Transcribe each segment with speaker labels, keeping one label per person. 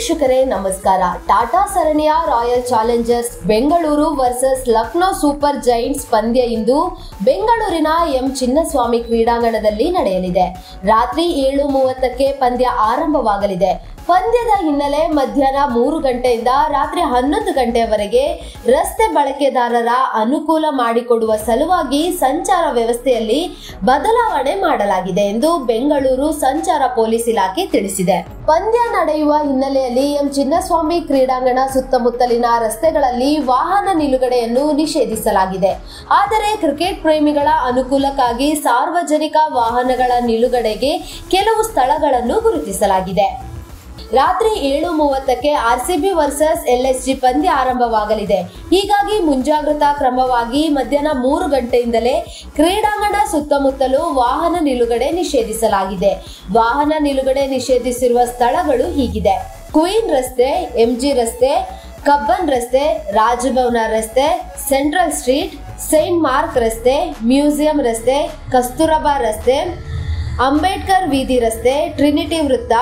Speaker 1: ವೀಕ್ಷಕರೇ ನಮಸ್ಕಾರ. ಟಾಟಾ ಸರಣಿಯ royal Challengers Bengaluru versus Lucknow super Giants ಪಂದ್ಯ ಇಂದು ಬೆಂಗಳೂರಿನ ಎಂ ಚಿನ್ನಸ್ವಾಮಿ ಕ್ರೀಡಾಂಗಣದಲ್ಲಿ ನಡೆಯಲಿದೆ. ರಾತ್ರಿ 7:30ಕ್ಕೆ ಪಂದ್ಯ ಆರಂಭವಾಗಲಿದೆ. ಪಂದ್ಯದ ಹಿನ್ನೆಲೆ ಮಧ್ಯಾಹ್ನ 3 ಗಂಟೆಯಿಂದ ರಾತ್ರಿ 11 ಗಂಟೆಯವರೆಗೆ ರಸ್ತೆ ಬಳಕೆದಾರರ ಅನುಕೂಲ ಮಾಡಿಕೊಡುವ ಸಲುವಾಗಿ ಸಂಚಾರ ವ್ಯವಸ್ಥೆಯಲ್ಲಿ ಬದಲಾವಣೆ ಮಾಡಲಾಗಿದೆ ಎಂದು ಬೆಂಗಳೂರು ಸಂಚಾರ ಪೊಲೀಸ್ ಇಲಾಖೆ ತಿಳಿಸಿದೆ. ಪಂದ್ಯ ನಡೆಯುವ ಹಿನ್ನೆಲೆಯಲ್ಲಿ ಎಂ ಚಿನ್ನಸ್ವಾಮಿ ಕ್ರೀಡಾಂಗಣ ಸುತ್ತಮುತ್ತಲಿನ ರಸ್ತೆಗಳಲ್ಲಿ ವಾಹನ ನಿಲುಗಡೆಯನ್ನು ನಿಷೇಧಿಸಲಾಗಿದೆ. ಆದರೆ ಕ್ರಿಕೆಟ್ ಪ್ರೇಮಿಗಳ ಅನುಕೂಲಕ್ಕಾಗಿ ಸಾರ್ವಜನಿಕ ವಾಹನಗಳ ನಿಲುಗಡೆಗೆ ಕೆಲವು ಸ್ಥಳಗಳನ್ನು ಗುರುತಿಸಲಾಗಿದೆ. ರಾತ್ರಿ 7:30ಕ್ಕೆ ಆರ್ಸಿಬಿ ವರ್ಸಸ್ ಎಲ್ಎಸ್ಜಿ ಪಂದ್ಯ ಆರಂಭವಾಗಲಿದೆ. ಹೀಗಾಗಿ ಮುಂಜಾಗ್ರತಾ ಕ್ರಮವಾಗಿ ಮಧ್ಯಾಹ್ನ 3 ಗಂಟೆಯಿಂದಲೇ ಕ್ರೀಡಾಂಗಣ ಸುತ್ತಮುತ್ತಲೂ ವಾಹನ ನಿಲುಗಡೆ ನಿಷೇಧಿಸಲಾಗಿದೆ. ವಾಹನ ನಿಲುಗಡೆ ನಿಷೇಧಿಸಿರುವ ಸ್ಥಳಗಳು ಹೀಗಿದೆ: ಕ್ವೀನ್ ರಸ್ತೆ, ಎಂಜಿ ರಸ್ತೆ, ಕಬ್ಬನ್ ರಸ್ತೆ, ರಾಜಭವನ ರಸ್ತೆ, ಸೆಂಟ್ರಲ್ ಸ್ಟ್ರೀಟ್, ಸೈಂಟ್ ಮಾರ್ಕ್ ರಸ್ತೆ, ಮ್ಯೂಸಿಯಂ ರಸ್ತೆ, ಕಸ್ತೂರಬಾ ರಸ್ತೆ, ಅಂಬೇಡ್ಕರ್ ವೀದಿ ರಸ್ತೆ, ಟ್ರಿನಿಟಿ ವೃತ್ತ,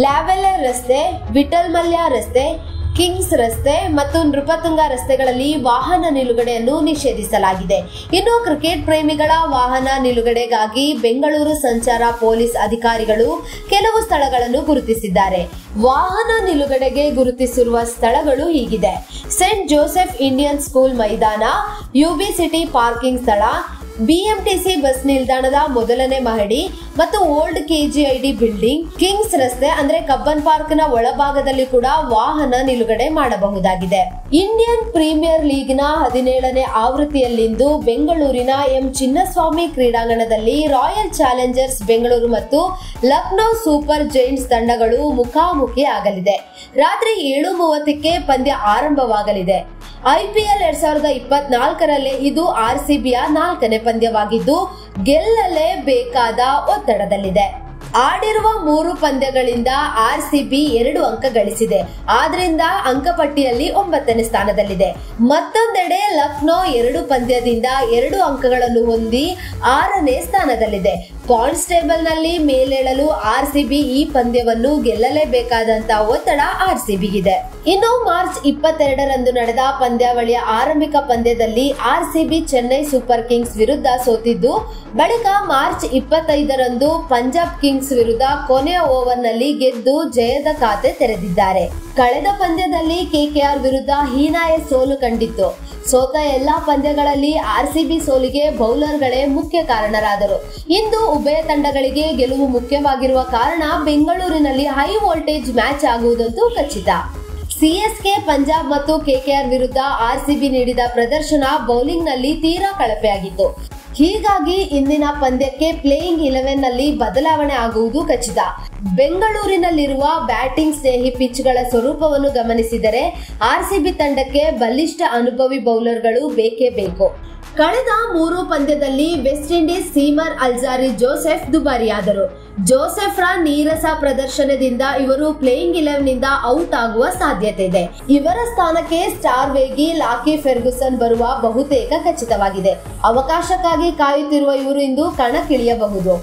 Speaker 1: ಲ್ಯಾವೆಲ್ಲರ್ ರಸ್ತೆ, ವಿಠಲ್ ಮಲ್ಯ ರಸ್ತೆ, ಕಿಂಗ್ಸ್ ರಸ್ತೆ ಮತ್ತು ನೃಪತುಂಗ ರಸ್ತೆಗಳಲ್ಲಿ ವಾಹನ ನಿಲುಗಡೆಯನ್ನು ನಿಷೇಧಿಸಲಾಗಿದೆ. ಇನ್ನು ಕ್ರಿಕೆಟ್ ಪ್ರೇಮಿಗಳ ವಾಹನ ನಿಲುಗಡೆಗಾಗಿ ಬೆಂಗಳೂರು ಸಂಚಾರ ಪೊಲೀಸ್ ಅಧಿಕಾರಿಗಳು ಕೆಲವು ಸ್ಥಳಗಳನ್ನು ಗುರುತಿಸಿದ್ದಾರೆ. ವಾಹನ ನಿಲುಗಡೆಗೆ ಗುರುತಿಸಿರುವ ಸ್ಥಳಗಳು ಹೀಗಿದೆ: ಸೇಂಟ್ ಜೋಸೆಫ್ ಇಂಡಿಯನ್ ಸ್ಕೂಲ್ ಮೈದಾನ, ಯುಬಿ ಸಿಟಿ ಪಾರ್ಕಿಂಗ್ ಸ್ಥಳ, ಬಿಎಂಟಿಸಿ ಬಸ್ ನಿಲ್ದಾಣದ ಮೊದಲನೇ ಮಹಡಿ ಮತ್ತು ಓಲ್ಡ್ ಕೆಜಿಐಡಿ ಬಿಲ್ಡಿಂಗ್, ಕಿಂಗ್ಸ್ ರಸ್ತೆ ಅಂದ್ರೆ ಕಬ್ಬನ್ ಪಾರ್ಕ್ ನ ಒಳಭಾಗದಲ್ಲಿ ಕೂಡ ವಾಹನ ನಿಲುಗಡೆ ಮಾಡಬಹುದಾಗಿದೆ. ಇಂಡಿಯನ್ ಪ್ರೀಮಿಯರ್ ಲೀಗ್ನ 17ನೇ ಆವೃತ್ತಿಯಲ್ಲಿಂದು ಬೆಂಗಳೂರಿನ ಎಂ ಚಿನ್ನಸ್ವಾಮಿ ಕ್ರೀಡಾಂಗಣದಲ್ಲಿ ರಾಯಲ್ ಚಾಲೆಂಜರ್ಸ್ ಬೆಂಗಳೂರು ಮತ್ತು ಲಕ್ನೋ ಸೂಪರ್ ಜೈಂಟ್ಸ್ ತಂಡಗಳು ಮುಖಾಮುಖಿ ಆಗಲಿದೆ. ರಾತ್ರಿ 7:30ಕ್ಕೆ ಪಂದ್ಯ ಆರಂಭವಾಗಲಿದೆ. ಐಪಿಎಲ್ 2024ರಲ್ಲಿ ಇದು ಆರ್ಸಿಬಿಯ 4ನೇ ಪಂದ್ಯವಾಗಿದ್ದು ಗೆಲ್ಲಲೇಬೇಕಾದ ಒತ್ತಡದಲ್ಲಿದೆ. ಆಡಿರುವ 3 ಪಂದ್ಯಗಳಿಂದ ಆರ್ಸಿಬಿ 2 ಅಂಕ ಗಳಿಸಿದೆ. ಆದ್ರಿಂದ ಅಂಕಪಟ್ಟಿಯಲ್ಲಿ 9ನೇ ಸ್ಥಾನದಲ್ಲಿದೆ. ಮತ್ತೊಂದೆಡೆ ಲಕ್ನೋ 2 ಪಂದ್ಯದಿಂದ 2 ಅಂಕಗಳನ್ನು ಹೊಂದಿ 6ನೇ ಸ್ಥಾನದಲ್ಲಿದೆ. ಪಾಯಿಂಟ್ಸ್ ಟೇಬಲ್ ನಲ್ಲಿ ಮೇಲೇಳಲು ಆರ್ಸಿಬಿ ಈ ಪಂದ್ಯವನ್ನು ಗೆಲ್ಲಲೇಬೇಕಾದಂತ ಒತ್ತಡ ಆರ್ಸಿಬಿಗಿದೆ. ಇನ್ನು ಮಾರ್ಚ್ 22ರಂದು ನಡೆದ ಪಂದ್ಯಾವಳಿಯ ಆರಂಭಿಕ ಪಂದ್ಯದಲ್ಲಿ ಆರ್ಸಿಬಿ ಚೆನ್ನೈ ಸೂಪರ್ ಕಿಂಗ್ಸ್ ವಿರುದ್ಧ ಸೋತಿದ್ದು, ಬಳಿಕ ಮಾರ್ಚ್ 25ರಂದು ಪಂಜಾಬ್ ಕಿಂಗ್ಸ್ ವಿರುದ್ಧ ಕೊನೆಯ ಓವರ್ನಲ್ಲಿ ಗೆದ್ದು ಜಯದ ಖಾತೆ ತೆರೆದಿದ್ದಾರೆ. ಕಳೆದ ಪಂದ್ಯದಲ್ಲಿ ಕೆಕೆಆರ್ ವಿರುದ್ಧ ಹೀನಾಯ ಸೋಲು ಕಂಡಿತ್ತು. ಸೋತ ಎಲ್ಲಾ ಪಂದ್ಯಗಳಲ್ಲಿ ಆರ್ಸಿಬಿ ಸೋಲಿಗೆ ಬೌಲರ್ಗಳೇ ಮುಖ್ಯ ಕಾರಣರಾದರು. ಇಂದು ಉಭಯ ತಂಡಗಳಿಗೆ ಗೆಲುವು ಮುಖ್ಯವಾಗಿರುವ ಕಾರಣ ಬೆಂಗಳೂರಿನಲ್ಲಿ ಹೈ ವೋಲ್ಟೇಜ್ ಮ್ಯಾಚ್ ಆಗುವುದಂತೂ ಖಚಿತ. ಸಿಎಸ್ಕೆ, ಪಂಜಾಬ್ ಮತ್ತು ಕೆಕೆಆರ್ ವಿರುದ್ಧ ಆರ್ಸಿಬಿ ನೀಡಿದ ಪ್ರದರ್ಶನ ಬೌಲಿಂಗ್ ನಲ್ಲಿ ತೀರಾ ಕಳಪೆಯಾಗಿತ್ತು. ಹೀಗಾಗಿ ಇಂದಿನ ಪಂದ್ಯಕ್ಕೆ ಪ್ಲೇಯಿಂಗ್ 11 ನಲ್ಲಿ ಬದಲಾವಣೆ ಆಗುವುದು ಖಚಿತ. ಬೆಂಗಳೂರಿನಲ್ಲಿರುವ ಬ್ಯಾಟಿಂಗ್ ಸ್ನೇಹಿ ಪಿಚ್ಗಳ ಸ್ವರೂಪವನ್ನು ಗಮನಿಸಿದರೆ ಆರ್ಸಿಬಿ ತಂಡಕ್ಕೆ ಬಲಿಷ್ಠ ಅನುಭವಿ ಬೌಲರ್ಗಳು ಬೇಕೇ ಬೇಕು. ಕಳೆದ 3 ಪಂದ್ಯದಲ್ಲಿ ವೆಸ್ಟ್ ಇಂಡೀಸ್ ಸೀಮರ್ ಅಲ್ಜಾರಿ ಜೋಸೆಫ್ ದುಬಾರಿಯಾದರು. ಜೋಸೆಫ್ರ ನೀರಸ ಪ್ರದರ್ಶನದಿಂದ ಇವರು ಪ್ಲೇಯಿಂಗ್ 11 ನಿಂದ ಔಟ್ ಆಗುವ ಸಾಧ್ಯತೆ ಇದೆ. ಇವರ ಸ್ಥಾನಕ್ಕೆ ಸ್ಟಾರ್ ವೇಗಿ ಲಾಕಿ ಫೆರ್ಗುಸನ್ ಬರುವ ಬಹುತೇಕ ಖಚಿತವಾಗಿದೆ. ಅವಕಾಶಕ್ಕಾಗಿ ಕಾಯುತ್ತಿರುವ ಇವರು ಇಂದು ಕಣಕ್ಕಿಳಿಯಬಹುದು.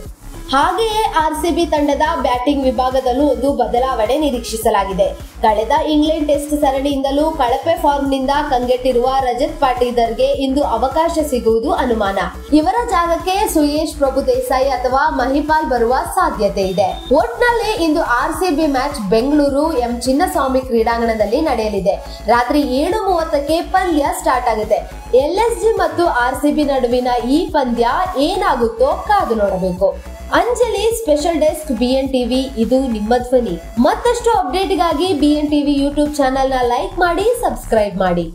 Speaker 1: ಹಾಗೆಯೇ ಆರ್ಸಿಬಿ ತಂಡದ ಬ್ಯಾಟಿಂಗ್ ವಿಭಾಗದಲ್ಲೂ ಒಂದು ಬದಲಾವಣೆ ನಿರೀಕ್ಷಿಸಲಾಗಿದೆ. ಕಳೆದ ಇಂಗ್ಲೆಂಡ್ ಟೆಸ್ಟ್ ಸರಣಿಯಿಂದಲೂ ಕಳಪೆ ಫಾರ್ಮ್ನಿಂದ ಕಂಗೆಟ್ಟಿರುವ ರಜತ್ ಪಾಟೀದಾರ್ಗೆ ಇಂದು ಅವಕಾಶ ಸಿಗುವುದು ಅನುಮಾನ. ಇವರ ಜಾಗಕ್ಕೆ ಸುಯೇಶ್ ಪ್ರಭು ದೇಸಾಯಿ ಅಥವಾ ಮಹಿಪಾಲ್ ಬರುವ ಸಾಧ್ಯತೆ ಇದೆ. ಒಟ್ನಲ್ಲಿ ಇಂದು RCB match Bengaluru M Chinnaswamy ಕ್ರೀಡಾಂಗಣದಲ್ಲಿ ನಡೆಯಲಿದೆ. ರಾತ್ರಿ 7:30ಕ್ಕೆ ಪಂದ್ಯ ಸ್ಟಾರ್ಟ್ ಆಗುತ್ತೆ. ಎಲ್ಎಸ್ಜಿ ಮತ್ತು ಆರ್ಸಿಬಿ ನಡುವಿನ ಈ ಪಂದ್ಯ ಏನಾಗುತ್ತೋ ಕಾದು ನೋಡಬೇಕು. Anjali, special desk, BN TV. ಇದು ನಿಮ್ಮ ಧ್ವನಿ. ಮತ್ತಷ್ಟು ಅಪ್ಡೇಟ್ಗಾಗಿ BN TV ಯೂಟ್ಯೂಬ್ ಚಾನೆಲ್ನ ಲೈಕ್ ಮಾಡಿ, ಸಬ್ಸ್ಕ್ರೈಬ್ ಮಾಡಿ.